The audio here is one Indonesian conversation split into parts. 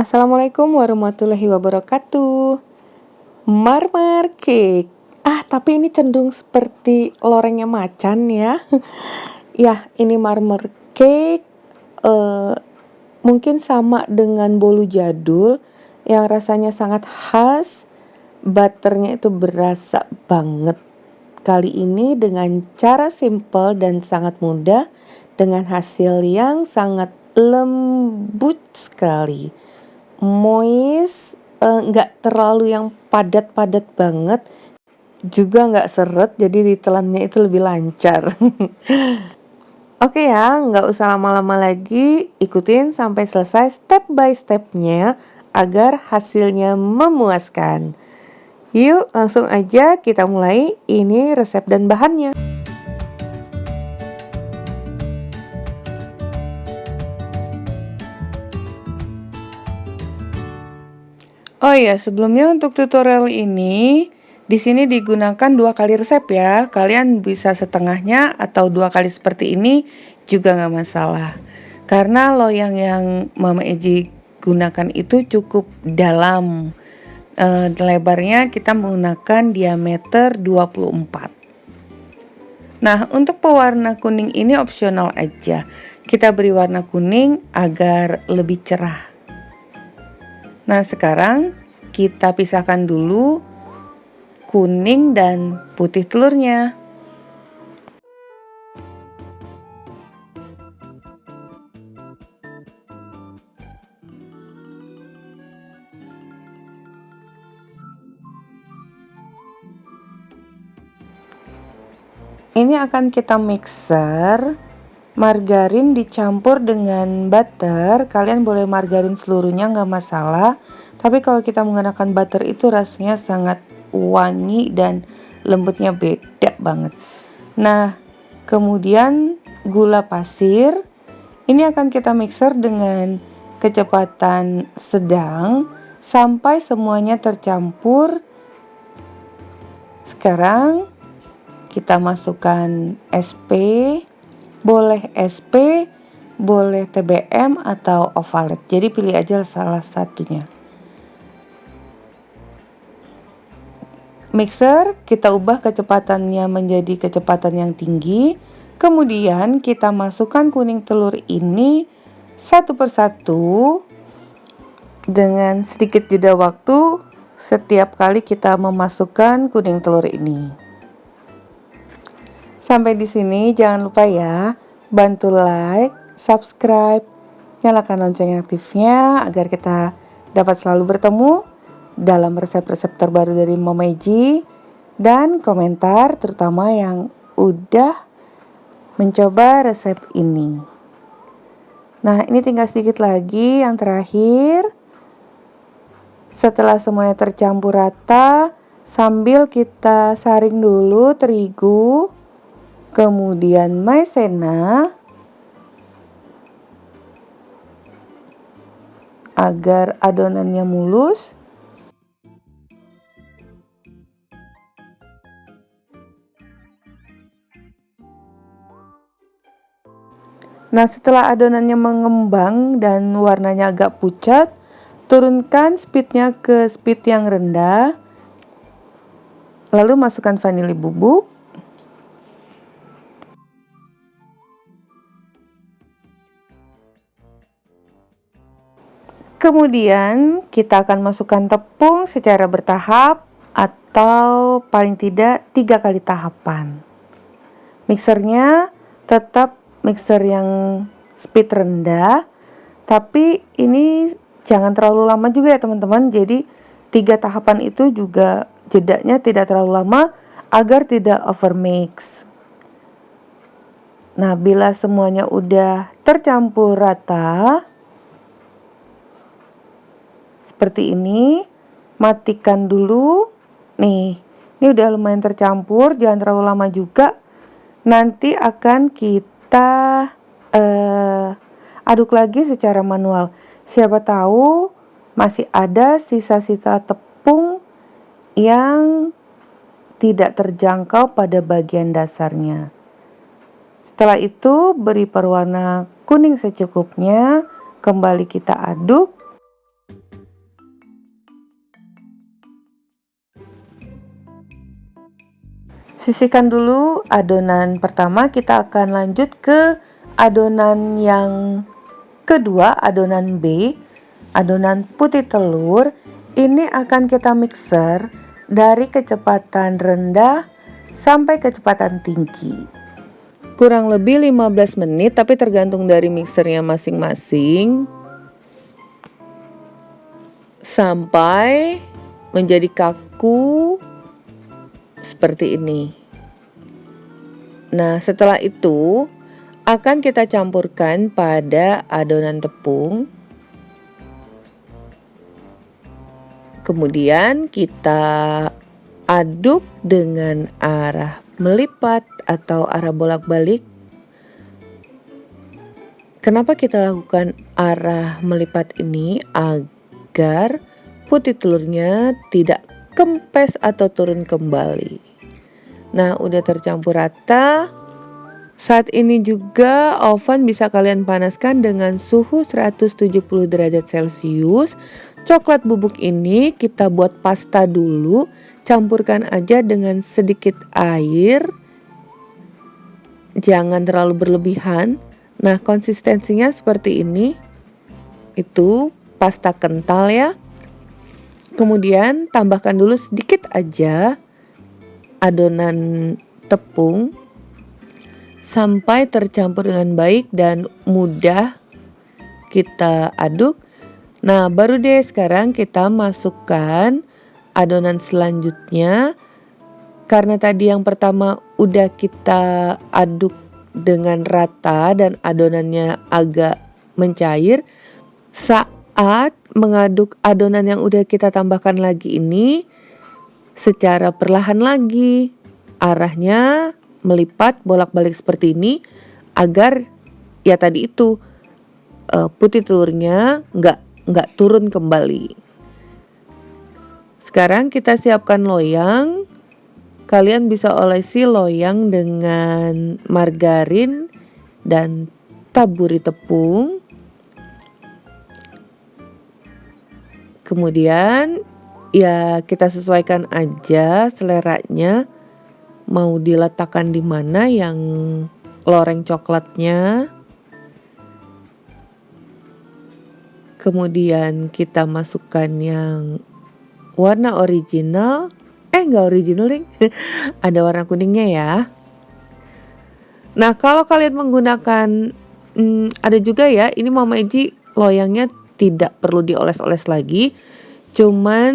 Assalamualaikum warahmatullahi wabarakatuh. Marmer cake. Tapi ini cenderung seperti lorengnya macan ya. Ya, ini marmer cake. eh, Mungkin sama dengan bolu jadul yang rasanya sangat khas. Butternya itu berasa banget. Kali ini dengan cara simple dan sangat mudah, dengan hasil yang sangat lembut sekali. Moist, nggak terlalu yang padat-padat banget, juga nggak seret, jadi ditelannya itu lebih lancar. Oke ya, nggak usah lama-lama lagi, ikutin sampai selesai step by stepnya agar hasilnya memuaskan. Yuk langsung aja kita mulai, ini resep dan bahannya. Oh iya, sebelumnya untuk tutorial ini, di sini digunakan 2 kali resep ya. Kalian bisa setengahnya atau 2 kali seperti ini juga nggak masalah. Karena loyang yang Mama Eji gunakan itu cukup dalam. Lebarnya kita menggunakan diameter 24. Nah, untuk pewarna kuning ini opsional aja. Kita beri warna kuning agar lebih cerah. Nah, sekarang kita pisahkan dulu kuning dan putih telurnya. Ini akan kita mixer. Margarin dicampur dengan butter. Kalian boleh margarin seluruhnya nggak masalah. Tapi kalau kita menggunakan butter itu rasanya sangat wangi dan lembutnya beda banget. Nah, kemudian gula pasir. Ini akan kita mixer dengan kecepatan sedang sampai semuanya tercampur. Sekarang kita masukkan SP. Boleh SP, boleh TBM atau ovalet. Jadi pilih aja salah satunya. Mixer, kita ubah kecepatannya menjadi kecepatan yang tinggi. Kemudian kita masukkan kuning telur ini satu persatu dengan sedikit jeda waktu setiap kali kita memasukkan kuning telur ini. Sampai di sini jangan lupa ya, bantu like, subscribe, nyalakan lonceng aktifnya agar kita dapat selalu bertemu dalam resep-resep terbaru dari Mama Eji, dan komentar terutama yang udah mencoba resep ini. Nah, ini tinggal sedikit lagi yang terakhir. Setelah semuanya tercampur rata, sambil kita saring dulu terigu, kemudian maizena agar adonannya mulus. Nah, setelah adonannya mengembang dan warnanya agak pucat, turunkan speednya ke speed yang rendah. Lalu masukkan vanili bubuk. Kemudian kita akan masukkan tepung secara bertahap atau paling tidak 3 kali tahapan. Mixernya tetap mixer yang speed rendah, tapi ini jangan terlalu lama juga ya teman-teman. Jadi 3 tahapan itu juga jedanya tidak terlalu lama agar tidak overmix. Nah, bila semuanya udah tercampur rata seperti ini, matikan dulu. Nih, ini udah lumayan tercampur, jangan terlalu lama juga. Nanti akan kita aduk lagi secara manual. Siapa tahu masih ada sisa-sisa tepung yang tidak terjangkau pada bagian dasarnya. Setelah itu beri perwarna kuning secukupnya, kembali kita aduk. Sisihkan dulu adonan pertama, kita akan lanjut ke adonan yang kedua, adonan B, adonan putih telur. Ini akan kita mixer dari kecepatan rendah sampai kecepatan tinggi. Kurang lebih 15 menit, tapi tergantung dari mixernya masing-masing. Sampai menjadi kaku seperti ini. Nah, setelah itu akan kita campurkan pada adonan tepung. Kemudian kita aduk dengan arah melipat atau arah bolak-balik. Kenapa kita lakukan arah melipat ini? Agar putih telurnya tidak kempes atau turun kembali. Nah, udah tercampur rata. Saat ini juga oven bisa kalian panaskan dengan suhu 170 derajat Celcius. Coklat bubuk ini kita buat pasta dulu. Campurkan aja dengan sedikit air. Jangan terlalu berlebihan. Nah, konsistensinya seperti ini. Itu pasta kental ya. Kemudian tambahkan dulu sedikit aja adonan tepung sampai tercampur dengan baik dan mudah kita aduk. Nah, baru deh sekarang kita masukkan adonan selanjutnya. Karena tadi yang pertama udah kita aduk dengan rata dan adonannya agak mencair. Saat mengaduk adonan yang udah kita tambahkan lagi ini, secara perlahan lagi arahnya melipat bolak-balik seperti ini agar ya tadi itu putih telurnya nggak turun kembali. Sekarang kita siapkan loyang. Kalian bisa olesi loyang dengan margarin dan taburi tepung. Kemudian ya kita sesuaikan aja seleranya, mau diletakkan di mana yang loreng coklatnya. Kemudian kita masukkan yang warna original. Nggak original deh. Ada warna kuningnya ya. Nah, kalau kalian menggunakan ada juga ya, ini Mama Iji loyangnya tidak perlu dioles-oles lagi. Cuman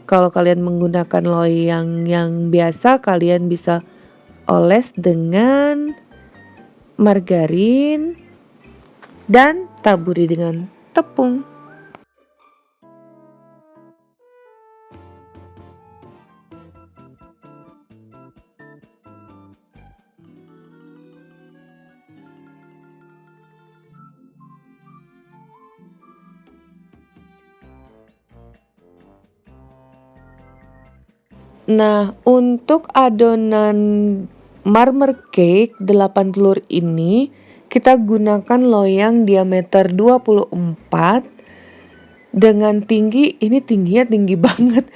kalau kalian menggunakan loyang yang biasa, kalian bisa oles dengan margarin dan taburi dengan tepung. Nah, untuk adonan marmer cake 8 telur ini kita gunakan loyang diameter 24 dengan tinggi, ini tingginya tinggi banget.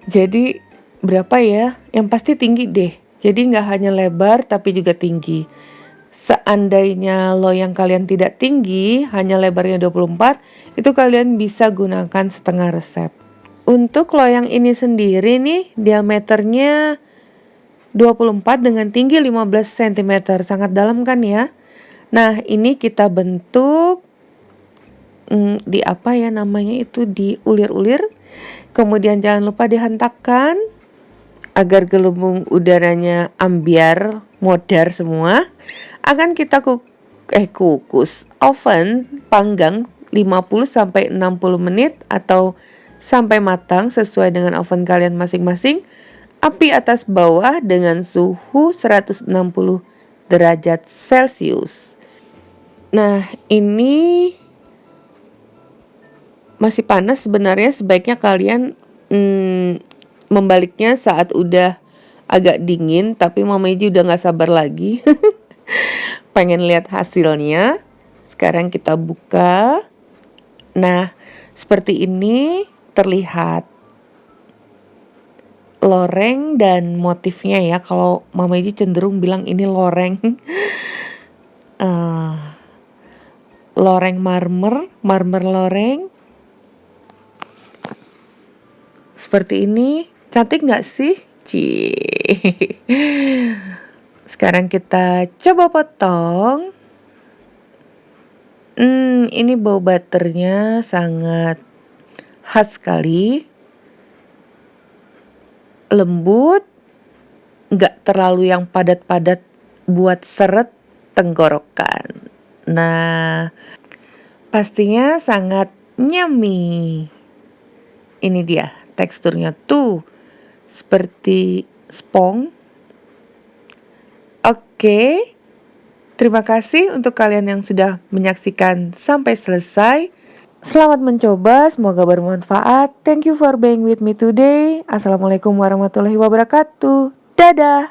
Jadi berapa ya? Yang pasti tinggi deh. Jadi nggak hanya lebar tapi juga tinggi. Seandainya loyang kalian tidak tinggi, hanya lebarnya 24, itu kalian bisa gunakan setengah resep. Untuk loyang ini sendiri nih diameternya 24 dengan tinggi 15 cm, sangat dalam kan ya. Nah, ini kita bentuk di apa ya namanya itu, diulir-ulir. Kemudian jangan lupa dihentakkan agar gelembung udaranya ambiar, modar semua. Akan kita kukus, oven panggang 50 sampai 60 menit atau sampai matang sesuai dengan oven kalian masing-masing. Api atas bawah dengan suhu 160 derajat Celcius. Nah, ini masih panas, sebenarnya sebaiknya kalian membaliknya saat udah agak dingin. Tapi Mama Iji udah gak sabar lagi pengen lihat hasilnya. Sekarang kita buka. Nah, seperti ini terlihat. loreng dan motifnya ya. Kalau Mama Iji cenderung bilang ini loreng. Eh, loreng marmer loreng. Seperti ini. Cantik nggak sih? Cih. Sekarang kita coba potong. Ini bau butternya sangat khas sekali. Lembut, nggak terlalu yang padat-padat buat seret tenggorokan. Nah, pastinya sangat yummy. Ini dia teksturnya tuh seperti spong. Oke, terima kasih untuk kalian yang sudah menyaksikan sampai selesai. Selamat mencoba, semoga bermanfaat. Thank you for being with me today. Assalamualaikum warahmatullahi wabarakatuh. Dadah.